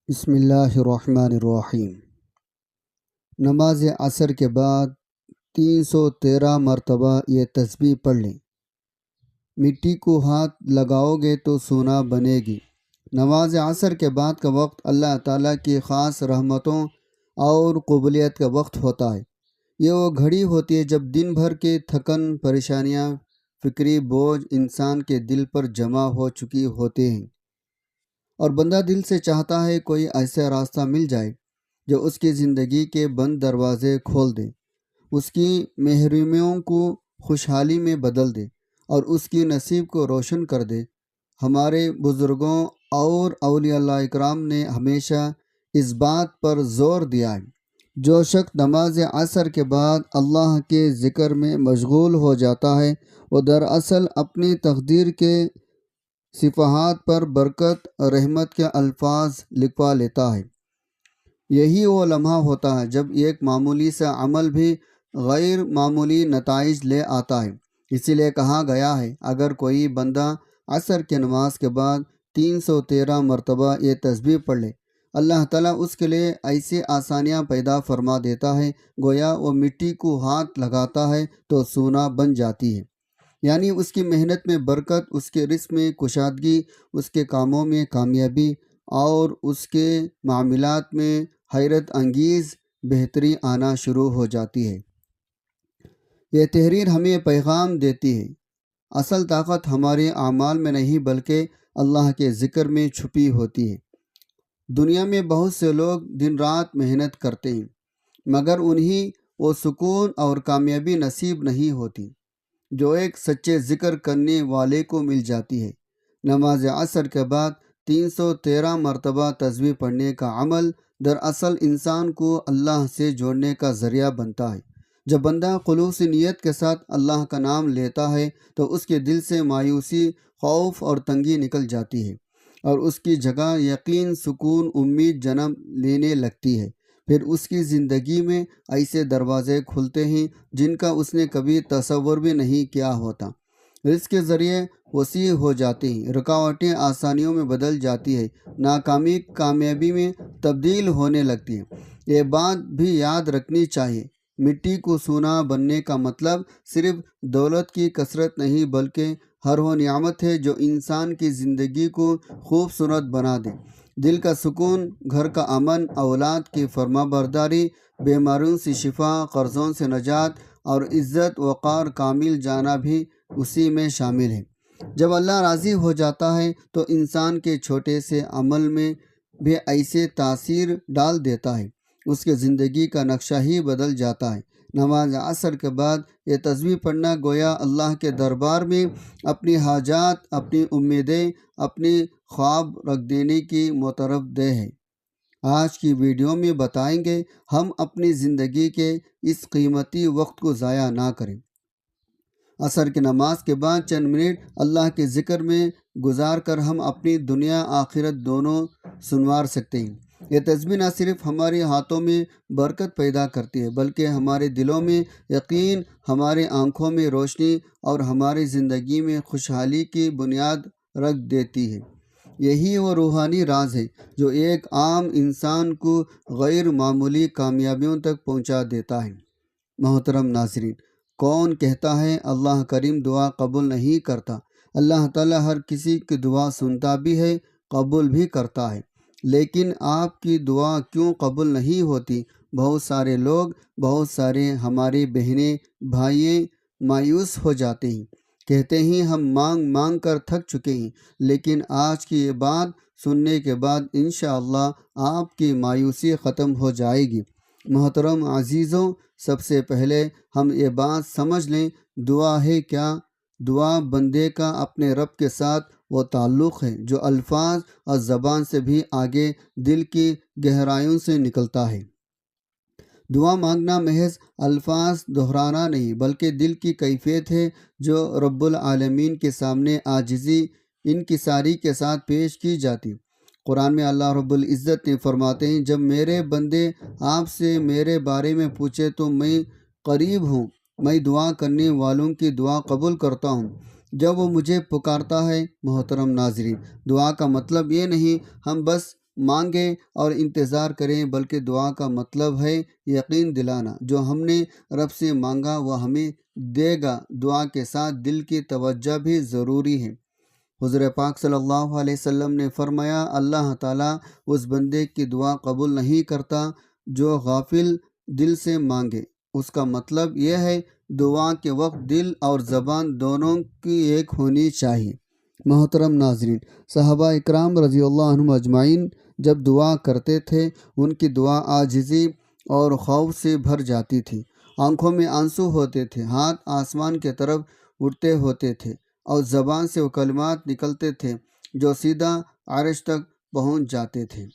بسم اللہ الرحمن الرحیم۔ نماز عصر کے بعد 313 مرتبہ یہ تسبیح پڑھ لیں۔ مٹی کو ہاتھ لگاؤ گے تو سونا بنے گی۔ نماز عصر کے بعد کا وقت اللہ تعالیٰ کی خاص رحمتوں اور قبولیت کا وقت ہوتا ہے۔ یہ وہ گھڑی ہوتی ہے جب دن بھر کے تھکن، پریشانیاں، فکری بوجھ انسان کے دل پر جمع ہو چکی ہوتے ہیں، اور بندہ دل سے چاہتا ہے کوئی ایسا راستہ مل جائے جو اس کی زندگی کے بند دروازے کھول دے، اس کی محرومیوں کو خوشحالی میں بدل دے اور اس کی نصیب کو روشن کر دے۔ ہمارے بزرگوں اور اولیاء اللہ اکرام نے ہمیشہ اس بات پر زور دیا ہے، جو شخص نماز عصر کے بعد اللہ کے ذکر میں مشغول ہو جاتا ہے، وہ دراصل اپنی تقدیر کے صفحات پر برکت اور رحمت کے الفاظ لکھوا لیتا ہے۔ یہی وہ لمحہ ہوتا ہے جب ایک معمولی سا عمل بھی غیر معمولی نتائج لے آتا ہے۔ اسی لیے کہا گیا ہے، اگر کوئی بندہ عصر کی نماز کے بعد 313 مرتبہ یہ تسبیح پڑھ لے، اللہ تعالیٰ اس کے لیے ایسی آسانیاں پیدا فرما دیتا ہے، گویا وہ مٹی کو ہاتھ لگاتا ہے تو سونا بن جاتی ہے۔ یعنی اس کی محنت میں برکت، اس کے رزق میں کشادگی، اس کے کاموں میں کامیابی اور اس کے معاملات میں حیرت انگیز بہتری آنا شروع ہو جاتی ہے۔ یہ تحریر ہمیں پیغام دیتی ہے، اصل طاقت ہمارے اعمال میں نہیں بلکہ اللہ کے ذکر میں چھپی ہوتی ہے۔ دنیا میں بہت سے لوگ دن رات محنت کرتے ہیں، مگر انہیں وہ سکون اور کامیابی نصیب نہیں ہوتی جو ایک سچے ذکر کرنے والے کو مل جاتی ہے۔ نماز عصر کے بعد 313 مرتبہ تسبیح پڑھنے کا عمل دراصل انسان کو اللہ سے جوڑنے کا ذریعہ بنتا ہے۔ جب بندہ خلوص نیت کے ساتھ اللہ کا نام لیتا ہے تو اس کے دل سے مایوسی، خوف اور تنگی نکل جاتی ہے، اور اس کی جگہ یقین، سکون، امید جنم لینے لگتی ہے۔ پھر اس کی زندگی میں ایسے دروازے کھلتے ہیں جن کا اس نے کبھی تصور بھی نہیں کیا ہوتا۔ رزق کے ذریعے وسیع ہو جاتے ہیں، رکاوٹیں آسانیوں میں بدل جاتی ہیں، ناکامی کامیابی میں تبدیل ہونے لگتی ہے۔ یہ بات بھی یاد رکھنی چاہیے، مٹی کو سونا بننے کا مطلب صرف دولت کی کثرت نہیں بلکہ ہر وہ نعمت ہے جو انسان کی زندگی کو خوبصورت بنا دے۔ دل کا سکون، گھر کا امن، اولاد کی فرما برداری، بیماریوں سے شفا، قرضوں سے نجات اور عزت وقار کامل جانا بھی اسی میں شامل ہے۔ جب اللہ راضی ہو جاتا ہے تو انسان کے چھوٹے سے عمل میں بھی ایسے تاثیر ڈال دیتا ہے، اس کے زندگی کا نقشہ ہی بدل جاتا ہے۔ نماز عصر کے بعد یہ تسبیح پڑھنا گویا اللہ کے دربار میں اپنی حاجات، اپنی امیدیں، اپنی خواب رکھ دینے کی مترادف ہے۔ آج کی ویڈیو میں بتائیں گے ہم اپنی زندگی کے اس قیمتی وقت کو ضائع نہ کریں۔ عصر کی نماز کے بعد چند منٹ اللہ کے ذکر میں گزار کر ہم اپنی دنیا آخرت دونوں سنوار سکتے ہیں۔ یہ تسبیح نہ صرف ہمارے ہاتھوں میں برکت پیدا کرتی ہے بلکہ ہمارے دلوں میں یقین، ہماری آنکھوں میں روشنی اور ہماری زندگی میں خوشحالی کی بنیاد رکھ دیتی ہے۔ یہی وہ روحانی راز ہے جو ایک عام انسان کو غیر معمولی کامیابیوں تک پہنچا دیتا ہے۔ محترم ناظرین، کون کہتا ہے اللہ کریم دعا قبول نہیں کرتا؟ اللہ تعالیٰ ہر کسی کی دعا سنتا بھی ہے، قبول بھی کرتا ہے، لیکن آپ کی دعا کیوں قبول نہیں ہوتی؟ بہت سارے لوگ، بہت سارے ہماری بہنیں، بھائی مایوس ہو جاتے ہیں، کہتے ہیں ہم مانگ مانگ کر تھک چکے ہیں، لیکن آج کی یہ بات سننے کے بعد انشاءاللہ آپ کی مایوسی ختم ہو جائے گی۔ محترم عزیزوں، سب سے پہلے ہم یہ بات سمجھ لیں، دعا ہے کیا؟ دعا بندے کا اپنے رب کے ساتھ وہ تعلق ہے جو الفاظ اور زبان سے بھی آگے دل کی گہرائیوں سے نکلتا ہے۔ دعا مانگنا محض الفاظ دہرانا نہیں بلکہ دل کی کیفیت ہے جو رب العالمین کے سامنے عاجزی، انکساری کے ساتھ پیش کی جاتی۔ قرآن میں اللہ رب العزت نے فرماتے ہیں، جب میرے بندے آپ سے میرے بارے میں پوچھے تو میں قریب ہوں، میں دعا کرنے والوں کی دعا قبول کرتا ہوں جب وہ مجھے پکارتا ہے۔ محترم ناظرین، دعا کا مطلب یہ نہیں ہم بس مانگیں اور انتظار کریں، بلکہ دعا کا مطلب ہے یقین دلانا۔ جو ہم نے رب سے مانگا وہ ہمیں دے گا۔ دعا کے ساتھ دل کی توجہ بھی ضروری ہے۔ حضور پاک صلی اللہ علیہ وسلم نے فرمایا، اللہ تعالیٰ اس بندے کی دعا قبول نہیں کرتا جو غافل دل سے مانگے۔ اس کا مطلب یہ ہے دعا کے وقت دل اور زبان دونوں کی ایک ہونی چاہیے۔ محترم ناظرین، صحابہ اکرام رضی اللہ عنہم اجمعین جب دعا کرتے تھے ان کی دعا عاجزی اور خوف سے بھر جاتی تھی۔ آنکھوں میں آنسو ہوتے تھے، ہاتھ آسمان کی طرف اٹھتے ہوتے تھے اور زبان سے وہ کلمات نکلتے تھے جو سیدھا عرش تک پہنچ جاتے تھے۔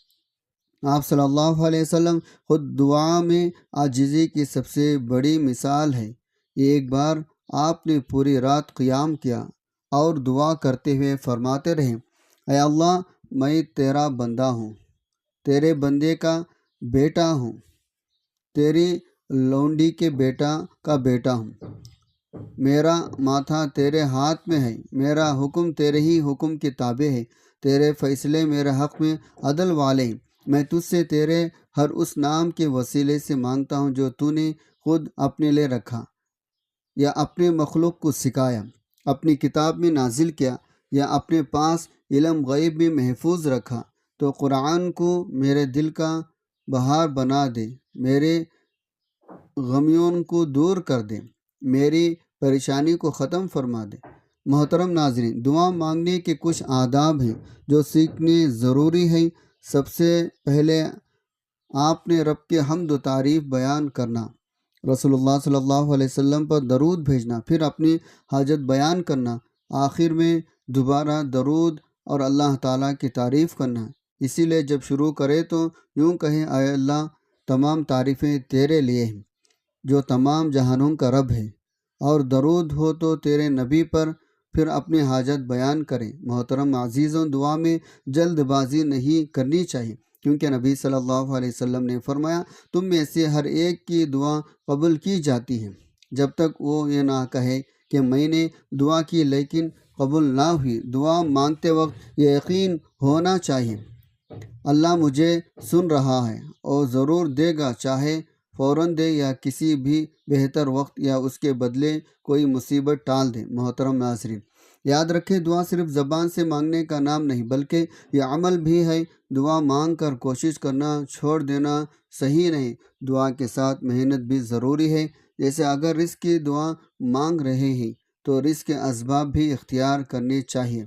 آپ صلی اللہ علیہ وسلم خود دعا میں عاجزی کی سب سے بڑی مثال ہے۔ ایک بار آپ نے پوری رات قیام کیا اور دعا کرتے ہوئے فرماتے رہے، اے اللہ، میں تیرا بندہ ہوں، تیرے بندے کا بیٹا ہوں، تیری لونڈی کے بیٹا کا بیٹا ہوں۔ میرا ماتھا تیرے ہاتھ میں ہے، میرا حکم تیرے ہی حکم کے تابع ہے، تیرے فیصلے میرے حق میں عدل والے ہیں۔ میں تجھ سے تیرے ہر اس نام کے وسیلے سے مانگتا ہوں جو تو نے خود اپنے لئے رکھا یا اپنے مخلوق کو سکھایا، اپنی کتاب میں نازل کیا یا اپنے پاس علم غیب میں محفوظ رکھا۔ تو قرآن کو میرے دل کا بہار بنا دے، میرے غمیوں کو دور کر دے، میری پریشانی کو ختم فرما دے۔ محترم ناظرین، دعا مانگنے کے کچھ آداب ہیں جو سیکھنے ضروری ہیں۔ سب سے پہلے آپ نے رب کے حمد و تعریف بیان کرنا، رسول اللہ صلی اللہ علیہ وسلم پر درود بھیجنا، پھر اپنی حاجت بیان کرنا، آخر میں دوبارہ درود اور اللہ تعالیٰ کی تعریف کرنا۔ اسی لیے جب شروع کرے تو یوں کہیں، اے اللہ، تمام تعریفیں تیرے لیے ہیں جو تمام جہانوں کا رب ہے، اور درود ہو تو تیرے نبی پر، پھر اپنی حاجت بیان کریں۔ محترم عزیزوں، دعا میں جلد بازی نہیں کرنی چاہیے، کیونکہ نبی صلی اللہ علیہ وسلم نے فرمایا، تم میں سے ہر ایک کی دعا قبول کی جاتی ہے جب تک وہ یہ نہ کہے کہ میں نے دعا کی لیکن قبول نہ ہوئی۔ دعا مانگتے وقت یہ یقین ہونا چاہیے، اللہ مجھے سن رہا ہے اور ضرور دے گا، چاہے فوراً دے یا کسی بھی بہتر وقت یا اس کے بدلے کوئی مصیبت ٹال دے۔ محترم ناظرین، یاد رکھیں، دعا صرف زبان سے مانگنے کا نام نہیں بلکہ یہ عمل بھی ہے۔ دعا مانگ کر کوشش کرنا چھوڑ دینا صحیح نہیں، دعا کے ساتھ محنت بھی ضروری ہے۔ جیسے اگر رزق کی دعا مانگ رہے ہیں تو رزق کے اسباب بھی اختیار کرنے چاہیے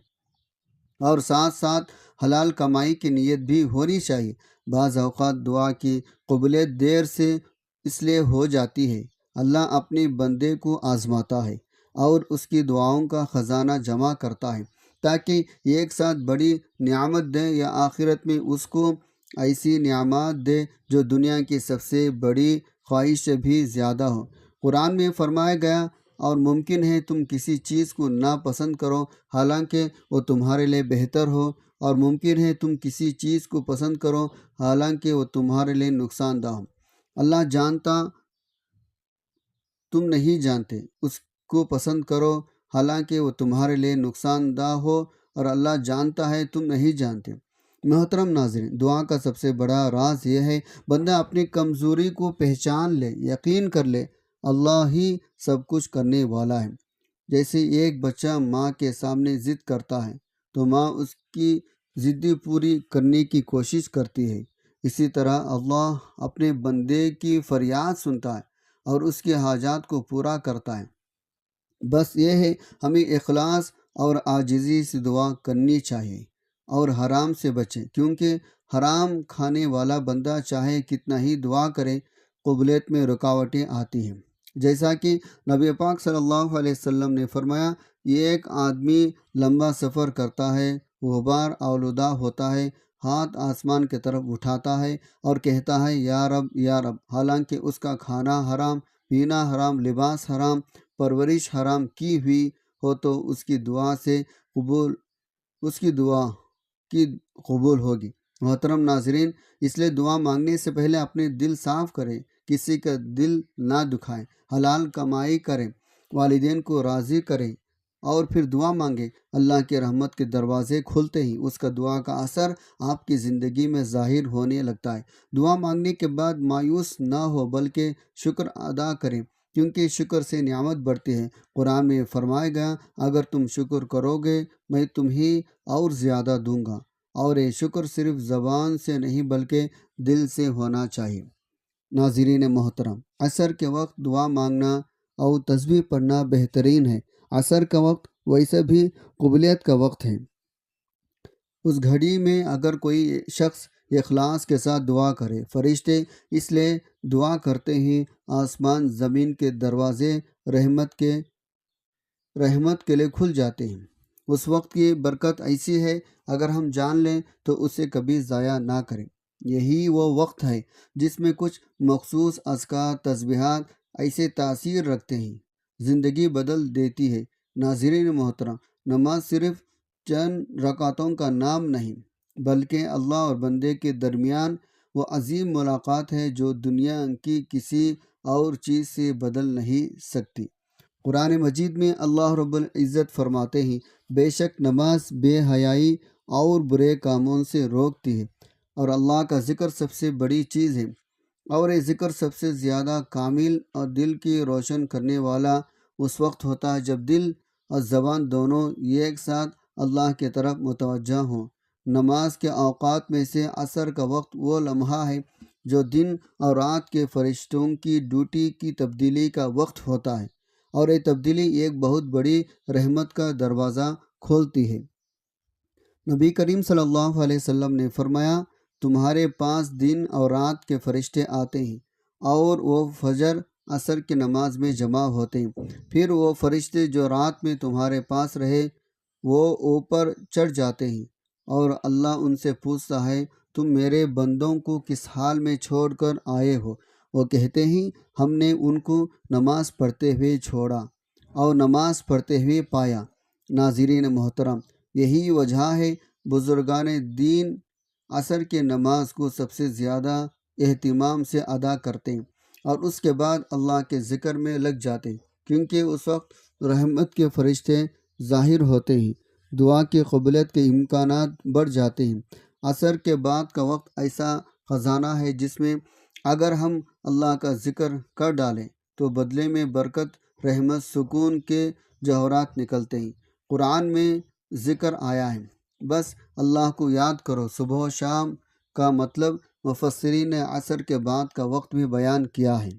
اور ساتھ ساتھ حلال کمائی کی نیت بھی ہونی چاہیے۔ بعض اوقات دعا کی قبولیت دیر سے اس لیے ہو جاتی ہے، اللہ اپنے بندے کو آزماتا ہے اور اس کی دعاؤں کا خزانہ جمع کرتا ہے تاکہ ایک ساتھ بڑی نعمت دے یا آخرت میں اس کو ایسی نعمات دے جو دنیا کی سب سے بڑی خواہش سے بھی زیادہ ہو۔ قرآن میں فرمایا گیا، اور ممکن ہے تم کسی چیز کو ناپسند کرو حالانکہ وہ تمہارے لیے بہتر ہو، اور ممکن ہے تم کسی چیز کو پسند کرو حالانکہ وہ تمہارے لیے نقصان دہ ہو۔ اللہ جانتا، تم نہیں جانتے، اس کو پسند کرو حالانکہ وہ تمہارے لیے نقصان دہ ہو، اور اللہ جانتا ہے تم نہیں جانتے۔ محترم ناظرین، دعا کا سب سے بڑا راز یہ ہے بندہ اپنی کمزوری کو پہچان لے، یقین کر لے اللہ ہی سب کچھ کرنے والا ہے۔ جیسے ایک بچہ ماں کے سامنے ضد کرتا ہے تو ماں اس کی ضد پوری کرنے کی کوشش کرتی ہے، اسی طرح اللہ اپنے بندے کی فریاد سنتا ہے اور اس کی حاجات کو پورا کرتا ہے۔ بس یہ ہے ہمیں اخلاص اور عاجزی سے دعا کرنی چاہیے اور حرام سے بچیں، کیونکہ حرام کھانے والا بندہ چاہے کتنا ہی دعا کرے قبولیت میں رکاوٹیں آتی ہیں۔ جیسا کہ نبی پاک صلی اللہ علیہ وسلم نے فرمایا، یہ ایک آدمی لمبا سفر کرتا ہے، غبار آلودہ ہوتا ہے، ہاتھ آسمان کی طرف اٹھاتا ہے اور کہتا ہے یا رب یا رب، حالانکہ اس کا کھانا حرام، پینا حرام، لباس حرام، پرورش حرام کی ہوئی ہو، تو اس کی دعا کی قبول ہوگی۔ محترم ناظرین، اس لیے دعا مانگنے سے پہلے اپنے دل صاف کریں، کسی کا دل نہ دکھائیں، حلال کمائی کریں، والدین کو راضی کریں، اور پھر دعا مانگے، اللہ کے رحمت کے دروازے کھلتے ہی اس کا دعا کا اثر آپ کی زندگی میں ظاہر ہونے لگتا ہے۔ دعا مانگنے کے بعد مایوس نہ ہو بلکہ شکر ادا کریں، کیونکہ شکر سے نعمت بڑھتی ہے۔ قرآن میں فرمایا گیا، اگر تم شکر کرو گے میں تمہیں اور زیادہ دوں گا، اور یہ شکر صرف زبان سے نہیں بلکہ دل سے ہونا چاہیے۔ ناظرین محترم، عصر کے وقت دعا مانگنا اور تسبیح پڑھنا بہترین ہے۔ عصر کا وقت ویسے بھی قبولیت کا وقت ہے۔ اس گھڑی میں اگر کوئی شخص اخلاص کے ساتھ دعا کرے، فرشتے اس لیے دعا کرتے ہیں، آسمان زمین کے دروازے رحمت کے لیے کھل جاتے ہیں۔ اس وقت کی برکت ایسی ہے، اگر ہم جان لیں تو اسے کبھی ضائع نہ کریں۔ یہی وہ وقت ہے جس میں کچھ مخصوص اذکار، تسبیحات ایسے تاثیر رکھتے ہیں، زندگی بدل دیتی ہے۔ ناظرین محترم، نماز صرف چند رکعتوں کا نام نہیں، بلکہ اللہ اور بندے کے درمیان وہ عظیم ملاقات ہے جو دنیا کی کسی اور چیز سے بدل نہیں سکتی۔ قرآن مجید میں اللہ رب العزت فرماتے ہیں، بے شک نماز بے حیائی اور برے کاموں سے روکتی ہے، اور اللہ کا ذکر سب سے بڑی چیز ہے، اور یہ ذکر سب سے زیادہ کامل اور دل کی روشن کرنے والا اس وقت ہوتا ہے جب دل اور زبان دونوں ایک ساتھ اللہ کی طرف متوجہ ہوں۔ نماز کے اوقات میں سے عصر کا وقت وہ لمحہ ہے جو دن اور رات کے فرشتوں کی ڈیوٹی کی تبدیلی کا وقت ہوتا ہے، اور یہ تبدیلی ایک بہت بڑی رحمت کا دروازہ کھولتی ہے۔ نبی کریم صلی اللہ علیہ وسلم نے فرمایا، تمہارے پاس دن اور رات کے فرشتے آتے ہیں، اور وہ فجر عصر کی نماز میں جمع ہوتے ہیں۔ پھر وہ فرشتے جو رات میں تمہارے پاس رہے وہ اوپر چڑھ جاتے ہیں، اور اللہ ان سے پوچھتا ہے، تم میرے بندوں کو کس حال میں چھوڑ کر آئے ہو؟ وہ کہتے ہیں، ہم نے ان کو نماز پڑھتے ہوئے چھوڑا اور نماز پڑھتے ہوئے پایا۔ ناظرین محترم، یہی وجہ ہے بزرگان دین عصر کی نماز کو سب سے زیادہ اہتمام سے ادا کرتے ہیں، اور اس کے بعد اللہ کے ذکر میں لگ جاتے ہیں، کیونکہ اس وقت رحمت کے فرشتے ظاہر ہوتے ہیں، دعا کی قبولیت کے امکانات بڑھ جاتے ہیں۔ عصر کے بعد کا وقت ایسا خزانہ ہے جس میں اگر ہم اللہ کا ذکر کر ڈالیں تو بدلے میں برکت، رحمت، سکون کے جوہرات نکلتے ہیں۔ قرآن میں ذکر آیا ہے، بس اللہ کو یاد کرو، صبح و شام کا مطلب مفسرین نے عصر کے بعد کا وقت بھی بیان کیا ہے،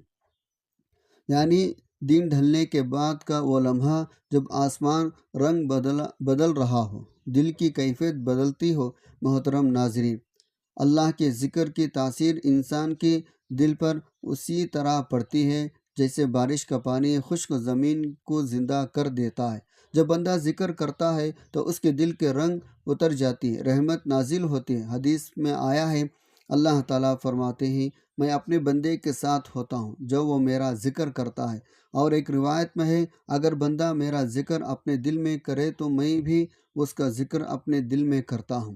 یعنی دن ڈھلنے کے بعد کا وہ لمحہ جب آسمان رنگ بدل رہا ہو، دل کی کیفیت بدلتی ہو۔ محترم ناظرین، اللہ کے ذکر کی تاثیر انسان کے دل پر اسی طرح پڑتی ہے جیسے بارش کا پانی خشک زمین کو زندہ کر دیتا ہے۔ جب بندہ ذکر کرتا ہے تو اس کے دل کے رنگ اتر جاتی ہے، رحمت نازل ہوتی ہے۔ حدیث میں آیا ہے، اللہ تعالیٰ فرماتے ہیں، میں اپنے بندے کے ساتھ ہوتا ہوں جو وہ میرا ذکر کرتا ہے، اور ایک روایت میں ہے، اگر بندہ میرا ذکر اپنے دل میں کرے تو میں بھی اس کا ذکر اپنے دل میں کرتا ہوں،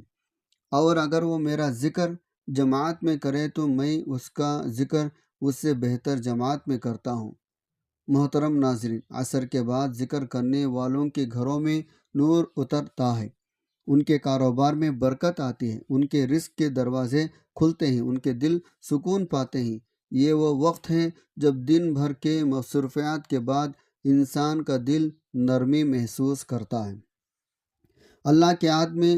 اور اگر وہ میرا ذکر جماعت میں کرے تو میں اس کا ذکر اس سے بہتر جماعت میں کرتا ہوں۔ محترم ناظرین، عصر کے بعد ذکر کرنے والوں کے گھروں میں نور اترتا ہے، ان کے کاروبار میں برکت آتی ہے، ان کے رزق کے دروازے کھلتے ہیں، ان کے دل سکون پاتے ہیں۔ یہ وہ وقت ہے جب دن بھر کے مصروفیات کے بعد انسان کا دل نرمی محسوس کرتا ہے، اللہ کے یاد میں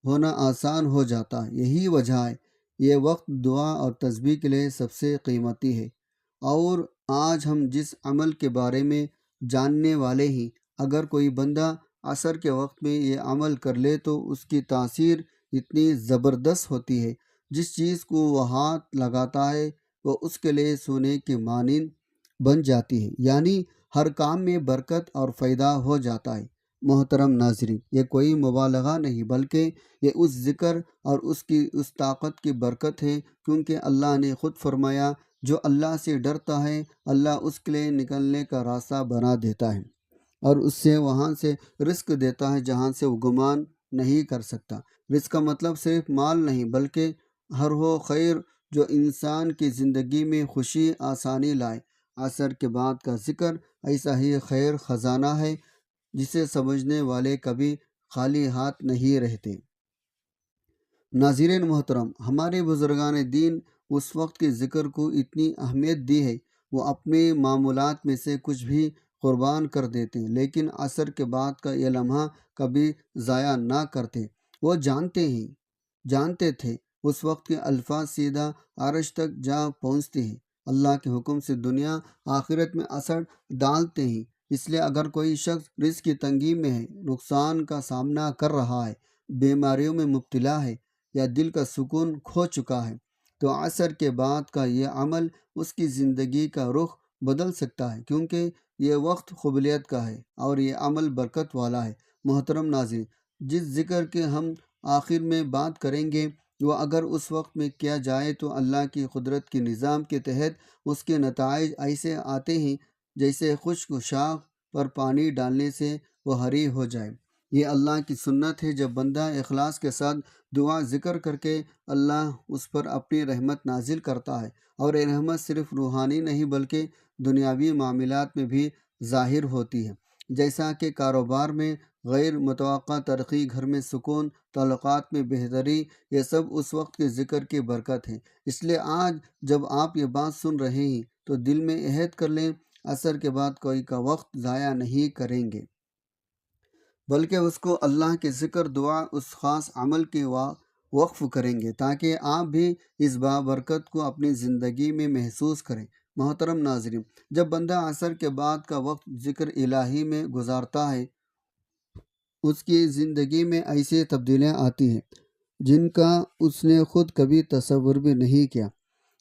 ہونا آسان ہو جاتا ہے۔ یہی وجہ ہے یہ وقت دعا اور تسبیح کے لیے سب سے قیمتی ہے۔ اور آج ہم جس عمل کے بارے میں جاننے والے ہیں، اگر کوئی بندہ عصر کے وقت میں یہ عمل کر لے تو اس کی تاثیر اتنی زبردست ہوتی ہے، جس چیز کو وہ ہاتھ لگاتا ہے وہ اس کے لیے سونے کے مانند بن جاتی ہے، یعنی ہر کام میں برکت اور فائدہ ہو جاتا ہے۔ محترم ناظرین، یہ کوئی مبالغہ نہیں بلکہ یہ اس ذکر اور اس طاقت کی برکت ہے، کیونکہ اللہ نے خود فرمایا، جو اللہ سے ڈرتا ہے اللہ اس کے لیے نکلنے کا راستہ بنا دیتا ہے، اور اس سے وہاں سے رزق دیتا ہے جہاں سے وہ گمان نہیں کر سکتا۔ رزق کا مطلب صرف مال نہیں بلکہ ہر وہ خیر جو انسان کی زندگی میں خوشی آسانی لائے۔ عصر کے بعد کا ذکر ایسا ہی خیر خزانہ ہے جسے سمجھنے والے کبھی خالی ہاتھ نہیں رہتے۔ ناظرین محترم، ہمارے بزرگان دین اس وقت کے ذکر کو اتنی اہمیت دی ہے، وہ اپنے معمولات میں سے کچھ بھی قربان کر دیتے ہیں، لیکن عصر کے بعد کا یہ لمحہ کبھی ضائع نہ کرتے۔ وہ جانتے تھے اس وقت کے الفاظ سیدھا عرش تک جا پہنچتے ہیں، اللہ کے حکم سے دنیا آخرت میں اثر ڈالتے ہیں۔ اس لیے اگر کوئی شخص رزق کی تنگی میں ہے، نقصان کا سامنا کر رہا ہے، بیماریوں میں مبتلا ہے یا دل کا سکون کھو چکا ہے، تو عصر کے بعد کا یہ عمل اس کی زندگی کا رخ بدل سکتا ہے، کیونکہ یہ وقت قبولیت کا ہے اور یہ عمل برکت والا ہے۔ محترم ناظرین، جس ذکر کے ہم آخر میں بات کریں گے، وہ اگر اس وقت میں کیا جائے تو اللہ کی قدرت کے نظام کے تحت اس کے نتائج ایسے آتے ہیں جیسے خشک شاخ پر پانی ڈالنے سے وہ ہری ہو جائے۔ یہ اللہ کی سنت ہے، جب بندہ اخلاص کے ساتھ دعا ذکر کر کے اللہ اس پر اپنی رحمت نازل کرتا ہے، اور یہ رحمت صرف روحانی نہیں بلکہ دنیاوی معاملات میں بھی ظاہر ہوتی ہے، جیسا کہ کاروبار میں غیر متوقع ترقی، گھر میں سکون، تعلقات میں بہتری، یہ سب اس وقت کے ذکر کی برکت ہے۔ اس لیے آج جب آپ یہ بات سن رہے ہیں تو دل میں عہد کر لیں، عصر کے بعد کوئی کا وقت ضائع نہیں کریں گے، بلکہ اس کو اللہ کے ذکر، دعا، اس خاص عمل کے وقف کریں گے، تاکہ آپ بھی اس بابرکت کو اپنی زندگی میں محسوس کریں۔ محترم ناظرین، جب بندہ عصر کے بعد کا وقت ذکر الہی میں گزارتا ہے، اس کی زندگی میں ایسی تبدیلیاں آتی ہیں جن کا اس نے خود کبھی تصور بھی نہیں کیا۔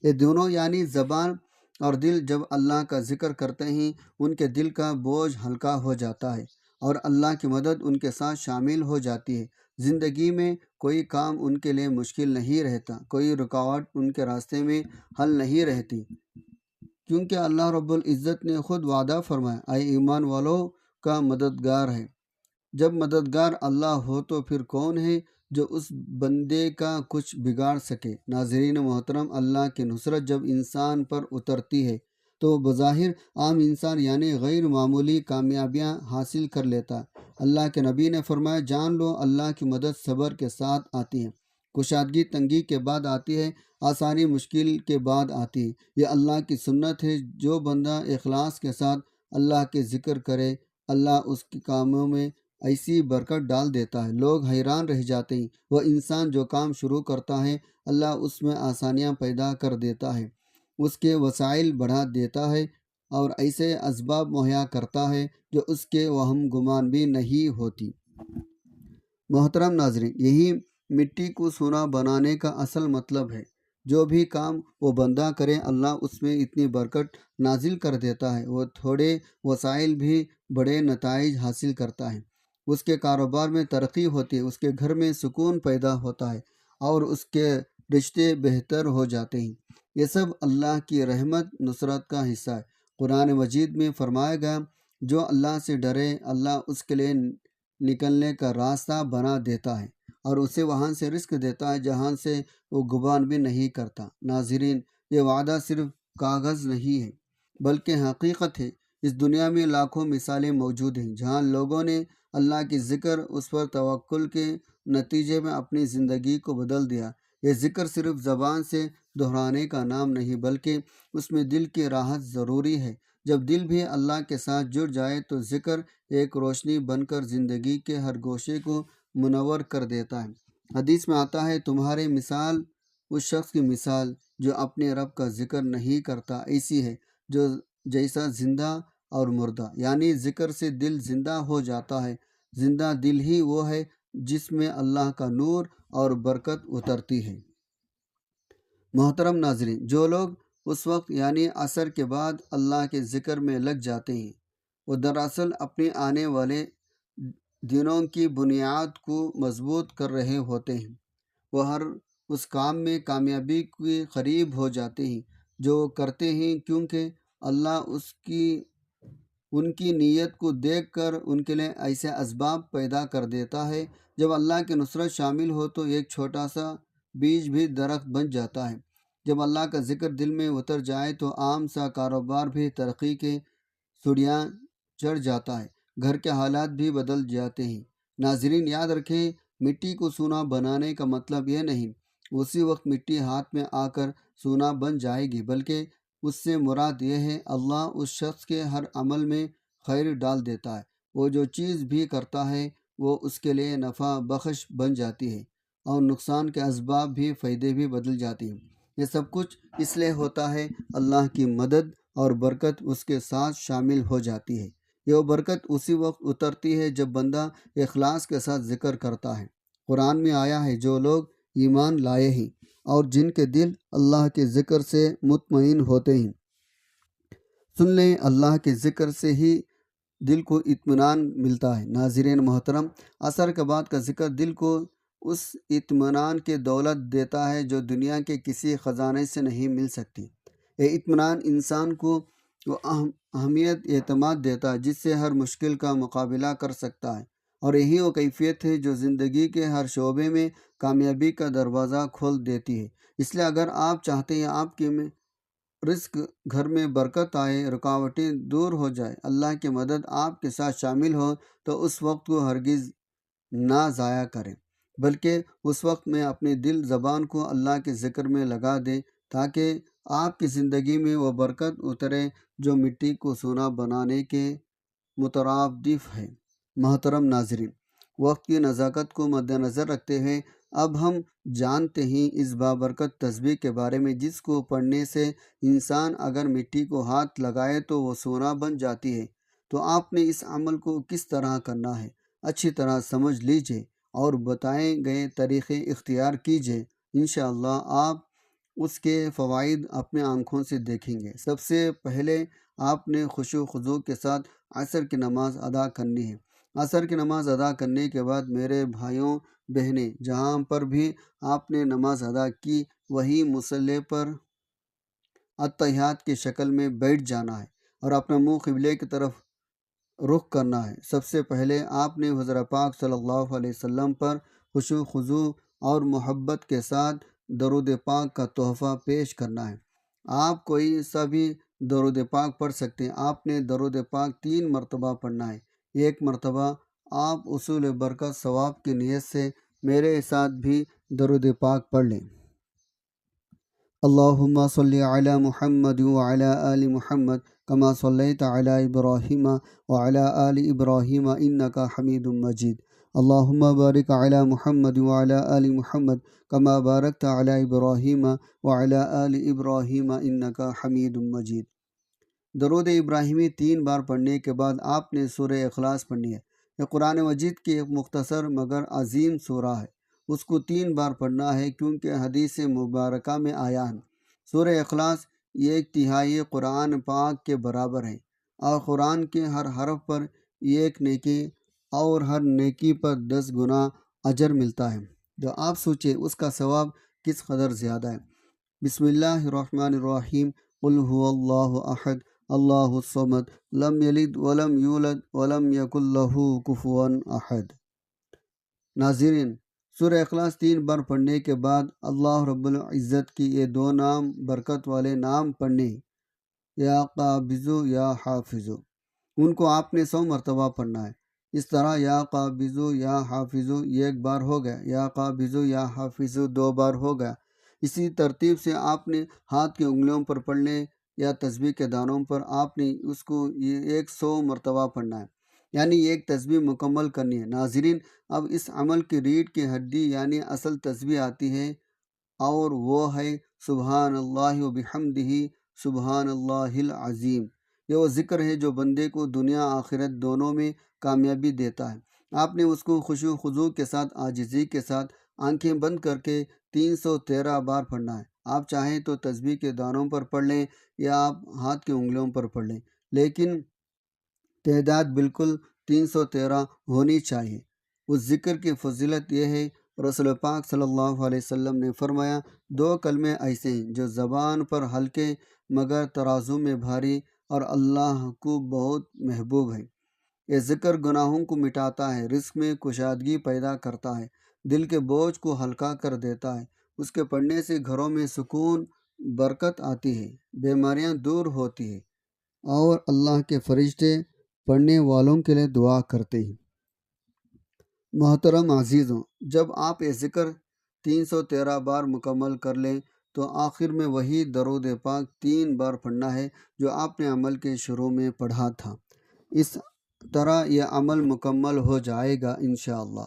یہ دونوں یعنی زبان اور دل جب اللہ کا ذکر کرتے ہیں، ان کے دل کا بوجھ ہلکا ہو جاتا ہے اور اللہ کی مدد ان کے ساتھ شامل ہو جاتی ہے۔ زندگی میں کوئی کام ان کے لیے مشکل نہیں رہتا، کوئی رکاوٹ ان کے راستے میں حل نہیں رہتی، کیونکہ اللہ رب العزت نے خود وعدہ فرمایا، اے ایمان والو کا مددگار ہے۔ جب مددگار اللہ ہو تو پھر کون ہے جو اس بندے کا کچھ بگاڑ سکے؟ ناظرین محترم، اللہ کی نصرت جب انسان پر اترتی ہے تو بظاہر عام انسان یعنی غیر معمولی کامیابیاں حاصل کر لیتا ہے۔ اللہ کے نبی نے فرمایا، جان لو اللہ کی مدد صبر کے ساتھ آتی ہے، کشادگی تنگی کے بعد آتی ہے، آسانی مشکل کے بعد آتی ہے۔ یہ اللہ کی سنت ہے، جو بندہ اخلاص کے ساتھ اللہ کے ذکر کرے، اللہ اس کے کاموں میں ایسی برکت ڈال دیتا ہے، لوگ حیران رہ جاتے ہیں۔ وہ انسان جو کام شروع کرتا ہے، اللہ اس میں آسانیاں پیدا کر دیتا ہے، اس کے وسائل بڑھا دیتا ہے اور ایسے اسباب مہیا کرتا ہے جو اس کے وہم گمان بھی نہیں ہوتی۔ محترم ناظرین، یہی مٹی کو سونا بنانے کا اصل مطلب ہے۔ جو بھی کام وہ بندہ کرے، اللہ اس میں اتنی برکت نازل کر دیتا ہے، وہ تھوڑے وسائل بھی بڑے نتائج حاصل کرتا ہے۔ اس کے کاروبار میں ترقی ہوتی ہے، اس کے گھر میں سکون پیدا ہوتا ہے اور اس کے رشتے بہتر ہو جاتے ہیں۔ یہ سب اللہ کی رحمت نصرت کا حصہ ہے۔ قرآن مجید میں فرمایا گیا، جو اللہ سے ڈرے، اللہ اس کے لیے نکلنے کا راستہ بنا دیتا ہے اور اسے وہاں سے رزق دیتا ہے جہاں سے وہ گمان بھی نہیں کرتا۔ ناظرین، یہ وعدہ صرف کاغذ نہیں ہے بلکہ حقیقت ہے۔ اس دنیا میں لاکھوں مثالیں موجود ہیں جہاں لوگوں نے اللہ کی ذکر، اس پر توکل کے نتیجے میں اپنی زندگی کو بدل دیا۔ یہ ذکر صرف زبان سے دہرانے کا نام نہیں بلکہ اس میں دل کی راحت ضروری ہے۔ جب دل بھی اللہ کے ساتھ جڑ جائے تو ذکر ایک روشنی بن کر زندگی کے ہر گوشے کو منور کر دیتا ہے۔ حدیث میں آتا ہے، تمہاری مثال اس شخص کی مثال جو اپنے رب کا ذکر نہیں کرتا ایسی ہے جو جیسا زندہ اور مردہ، یعنی ذکر سے دل زندہ ہو جاتا ہے۔ زندہ دل ہی وہ ہے جس میں اللہ کا نور اور برکت اترتی ہے۔ محترم ناظرین، جو لوگ اس وقت یعنی عصر کے بعد اللہ کے ذکر میں لگ جاتے ہیں، وہ دراصل اپنے آنے والے دنوں کی بنیاد کو مضبوط کر رہے ہوتے ہیں۔ وہ ہر اس کام میں کامیابی کے قریب ہو جاتے ہیں جو کرتے ہیں، کیونکہ اللہ ان کی نیت کو دیکھ کر ان کے لیے ایسے اسباب پیدا کر دیتا ہے۔ جب اللہ کی نصرت شامل ہو تو ایک چھوٹا سا بیج بھی درخت بن جاتا ہے۔ جب اللہ کا ذکر دل میں اتر جائے تو عام سا کاروبار بھی ترقی کے سیڑھیاں چڑھ جاتا ہے۔ گھر کے حالات بھی بدل جاتے ہیں۔ ناظرین یاد رکھیں، مٹی کو سونا بنانے کا مطلب یہ نہیں اسی وقت مٹی ہاتھ میں آ کر سونا بن جائے گی، بلکہ اس سے مراد یہ ہے اللہ اس شخص کے ہر عمل میں خیر ڈال دیتا ہے۔ وہ جو چیز بھی کرتا ہے وہ اس کے لیے نفع بخش بن جاتی ہے، اور نقصان کے اسباب بھی فائدے بھی بدل جاتی ہیں۔ یہ سب کچھ اس لیے ہوتا ہے اللہ کی مدد اور برکت اس کے ساتھ شامل ہو جاتی ہے۔ یہ برکت اسی وقت اترتی ہے جب بندہ اخلاص کے ساتھ ذکر کرتا ہے۔ قرآن میں آیا ہے، جو لوگ ایمان لائے ہیں اور جن کے دل اللہ کے ذکر سے مطمئن ہوتے ہیں۔ سن لیں، اللہ کے ذکر سے ہی دل کو اطمینان ملتا ہے۔ ناظرین محترم، عصر کے بعد کا ذکر دل کو اس اطمینان کی دولت دیتا ہے جو دنیا کے کسی خزانے سے نہیں مل سکتی۔ یہ اطمینان انسان کو وہ اہمیت اعتماد دیتا ہے جس سے ہر مشکل کا مقابلہ کر سکتا ہے، اور یہی وہ کیفیت ہے جو زندگی کے ہر شعبے میں کامیابی کا دروازہ کھول دیتی ہے۔ اس لیے اگر آپ چاہتے ہیں آپ کے رزق گھر میں برکت آئے، رکاوٹیں دور ہو جائے، اللہ کی مدد آپ کے ساتھ شامل ہو، تو اس وقت کو ہرگز نہ ضائع کریں، بلکہ اس وقت میں اپنے دل زبان کو اللہ کے ذکر میں لگا دیں تاکہ آپ کی زندگی میں وہ برکت اترے جو مٹی کو سونا بنانے کے مترادف ہے۔ محترم ناظرین، وقت کی نزاکت کو مد نظر رکھتے ہوئے اب ہم جانتے ہیں اس بابرکت تسبیح کے بارے میں، جس کو پڑھنے سے انسان اگر مٹی کو ہاتھ لگائے تو وہ سونا بن جاتی ہے۔ تو آپ نے اس عمل کو کس طرح کرنا ہے، اچھی طرح سمجھ لیجئے اور بتائے گئے طریقے اختیار کیجئے۔ انشاءاللہ آپ اس کے فوائد اپنے آنکھوں سے دیکھیں گے۔ سب سے پہلے آپ نے خشوع و خضوع کے ساتھ عصر کی نماز ادا کرنی ہے۔ عصر کی نماز ادا کرنے کے بعد میرے بھائیوں بہنیں، جہاں پر بھی آپ نے نماز ادا کی وہی مصلی پر اتحیات کی شکل میں بیٹھ جانا ہے اور اپنا منہ قبلے کی طرف رخ کرنا ہے۔ سب سے پہلے آپ نے حضور پاک صلی اللہ علیہ وسلم پر خشوع و خضوع اور محبت کے ساتھ درود پاک کا تحفہ پیش کرنا ہے۔ آپ کوئی سا بھی درود پاک پڑھ سکتے ہیں۔ آپ نے درود پاک 3 مرتبہ پڑھنا ہے۔ ایک مرتبہ آپ اصول برکت ثواب کی نیت سے میرے ساتھ بھی درود پاک پڑھ لیں۔ اللہم صلی علی محمد وعلی آل محمد کما صلیت علی ابراہیم وعلی آل ابراہیم انکا حمید مجید۔ اللہم بارک علی محمد وعلی آل محمد کما بارکت علی ابراہیم وعلی آل ابراہیم انکا حمید مجید۔ درود ابراہیمی 3 بار پڑھنے کے بعد آپ نے سورہ اخلاص پڑھنی ہے۔ یہ قرآن مجید کی ایک مختصر مگر عظیم سورہ ہے۔ اس کو 3 بار پڑھنا ہے کیونکہ حدیث مبارکہ میں آیا ہے۔ سورہ اخلاص 1/3 قرآن پاک کے برابر ہے، اور قرآن کے ہر حرف پر 1 نیکی اور ہر نیکی پر 10 گنا اجر ملتا ہے۔ تو آپ سوچیں اس کا ثواب کس قدر زیادہ ہے۔ بسم اللہ الرحمن الرحیم۔ قل هو اللہ احد اللہ الصمد لم یلد ولم یولد ولم یکن لہ کفوا احد۔ ناظرین، سورہ اخلاص 3 بار پڑھنے کے بعد اللہ رب العزت کی یہ 2 نام برکت والے نام پڑھنے، یا قابض یا حافظ، ان کو آپ نے 100 مرتبہ پڑھنا ہے۔ اس طرح یا قابض یا حافظ 1 بار ہو گیا، یا قابض یا حافظ 2 بار ہو گیا۔ اسی ترتیب سے آپ نے ہاتھ کی انگلیوں پر پڑھنے یا تسبیح کے دانوں پر آپ نے اس کو 100 مرتبہ پڑھنا ہے، یعنی ایک تسبیح مکمل کرنی ہے۔ ناظرین، اب اس عمل کی ریڑھ کی ہڈی یعنی اصل تسبیح آتی ہے، اور وہ ہے سبحان اللہ و بحمدہ سبحان اللہ العظیم۔ یہ وہ ذکر ہے جو بندے کو دنیا آخرت دونوں میں کامیابی دیتا ہے۔ آپ نے اس کو خشوع و خضوع کے ساتھ عاجزی کے ساتھ آنکھیں بند کر کے 313 بار پڑھنا ہے۔ آپ چاہیں تو تسبیح کے دانوں پر پڑھ لیں یا آپ ہاتھ کی انگلیوں پر پڑھ لیں، لیکن تعداد بالکل 313 ہونی چاہیے۔ اس ذکر کی فضیلت یہ ہے، رسول پاک صلی اللہ علیہ وسلم نے فرمایا، 2 کلمے ایسے ہیں جو زبان پر ہلکے مگر ترازو میں بھاری اور اللہ کو بہت محبوب ہے۔ یہ ذکر گناہوں کو مٹاتا ہے، رزق میں کشادگی پیدا کرتا ہے، دل کے بوجھ کو ہلکا کر دیتا ہے۔ اس کے پڑھنے سے گھروں میں سکون، برکت آتی ہے، بیماریاں دور ہوتی ہیں، اور اللہ کے فرشتے پڑھنے والوں کے لیے دعا کرتے ہیں۔ محترم عزیزوں، جب آپ یہ ذکر 313 بار مکمل کر لیں تو آخر میں وہی درود پاک 3 بار پڑھنا ہے جو آپ نے عمل کے شروع میں پڑھا تھا۔ اس طرح یہ عمل مکمل ہو جائے گا انشاءاللہ۔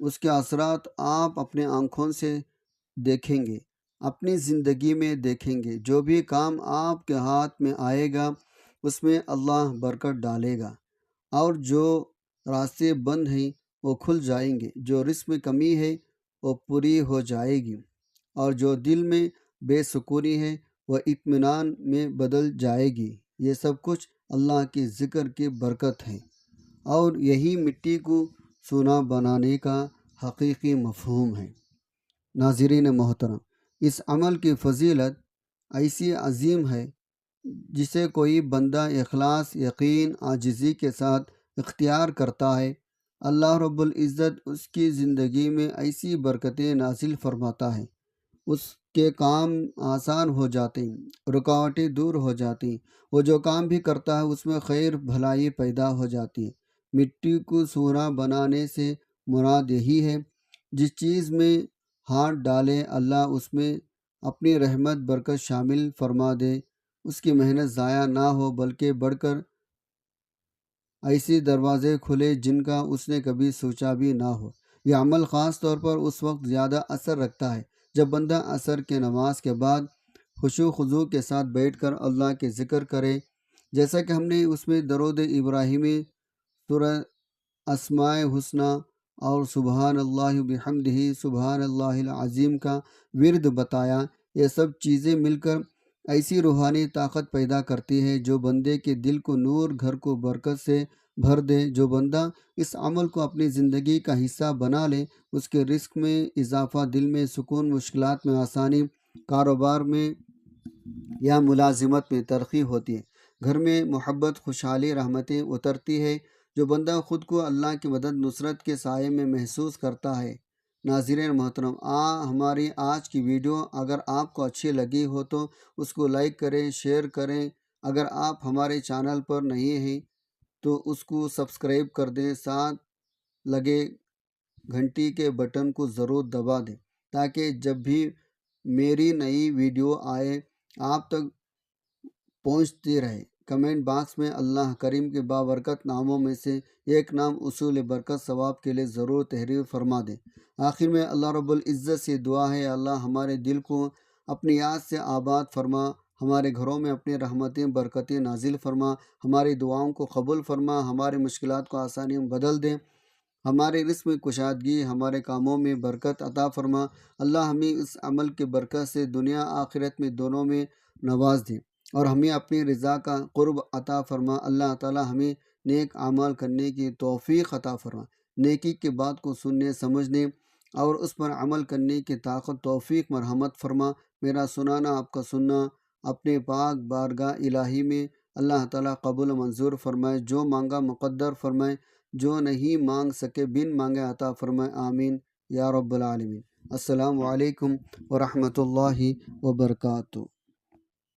اس کے اثرات آپ اپنے آنکھوں سے دیکھیں گے، اپنی زندگی میں دیکھیں گے۔ جو بھی کام آپ کے ہاتھ میں آئے گا اس میں اللہ برکت ڈالے گا، اور جو راستے بند ہیں وہ کھل جائیں گے، جو رزق میں کمی ہے وہ پوری ہو جائے گی، اور جو دل میں بے سکونی ہے وہ اطمینان میں بدل جائے گی۔ یہ سب کچھ اللہ کے ذکر کی برکت ہے، اور یہی مٹی کو سونا بنانے کا حقیقی مفہوم ہے۔ ناظرین محترم، اس عمل کی فضیلت ایسی عظیم ہے جسے کوئی بندہ اخلاص، یقین، عاجزی کے ساتھ اختیار کرتا ہے، اللہ رب العزت اس کی زندگی میں ایسی برکتیں نازل فرماتا ہے، اس کے کام آسان ہو جاتے ہیں، رکاوٹیں دور ہو جاتی ہیں، وہ جو کام بھی کرتا ہے اس میں خیر بھلائی پیدا ہو جاتی ہے۔ مٹی کو سونا بنانے سے مراد یہی ہے، جس چیز میں ہاتھ ڈالے اللہ اس میں اپنی رحمت برکت شامل فرما دے، اس کی محنت ضائع نہ ہو بلکہ بڑھ کر ایسے دروازے کھلے جن کا اس نے کبھی سوچا بھی نہ ہو۔ یہ عمل خاص طور پر اس وقت زیادہ اثر رکھتا ہے جب بندہ عصر کے نماز کے بعد خشوع خضوع کے ساتھ بیٹھ کر اللہ کے ذکر کرے، جیسا کہ ہم نے اس میں درود ابراہیمی، سورہ اسماء حسنہ اور سبحان اللہ بحمدہ سبحان اللہ العظیم کا ورد بتایا۔ یہ سب چیزیں مل کر ایسی روحانی طاقت پیدا کرتی ہے جو بندے کے دل کو نور، گھر کو برکت سے بھر دے۔ جو بندہ اس عمل کو اپنی زندگی کا حصہ بنا لے، اس کے رزق میں اضافہ، دل میں سکون، مشکلات میں آسانی، کاروبار میں یا ملازمت میں ترقی ہوتی ہے، گھر میں محبت، خوشحالی، رحمتیں اترتی ہے۔ جو بندہ خود کو اللہ کی مدد، نصرت کے سائے میں محسوس کرتا ہے۔ ناظرین محترم، ہماری آج کی ویڈیو اگر آپ کو اچھی لگی ہو تو اس کو لائک کریں، شیئر کریں۔ اگر آپ ہمارے چینل پر نہیں ہیں تو اس کو سبسکرائب کر دیں، ساتھ لگے گھنٹی کے بٹن کو ضرور دبا دیں تاکہ جب بھی میری نئی ویڈیو آئے آپ تک پہنچتی رہے۔ کمنٹ باکس میں اللہ کریم کے بابرکت ناموں میں سے ایک نام اصول برکت ثواب کے لیے ضرور تحریر فرما دیں۔ آخر میں اللہ رب العزت سے دعا ہے، اللہ ہمارے دل کو اپنی یاد سے آباد فرما، ہمارے گھروں میں اپنی رحمتیں برکتیں نازل فرما، ہماری دعاؤں کو قبول فرما، ہماری مشکلات کو آسانی میں بدل دیں، ہمارے رزق میں کشادگی، ہمارے کاموں میں برکت عطا فرما۔ اللہ ہمیں اس عمل کی برکت سے دنیا آخرت میں دونوں میں نواز دیں، اور ہمیں اپنی رضا کا قرب عطا فرما۔ اللہ تعالی ہمیں نیک اعمال کرنے کی توفیق عطا فرما، نیکی کی بات کو سننے، سمجھنے اور اس پر عمل کرنے کی طاقت، توفیق، مرحمت فرما۔ میرا سنانا، آپ کا سننا اپنے پاک بارگاہ الہی میں اللہ تعالیٰ قبول منظور فرمائے۔ جو مانگا مقدر فرمائے، جو نہیں مانگ سکے بن مانگے عطا فرمائے، آمین یا رب العالمین۔ السلام علیکم ورحمۃ اللہ وبرکاتہ۔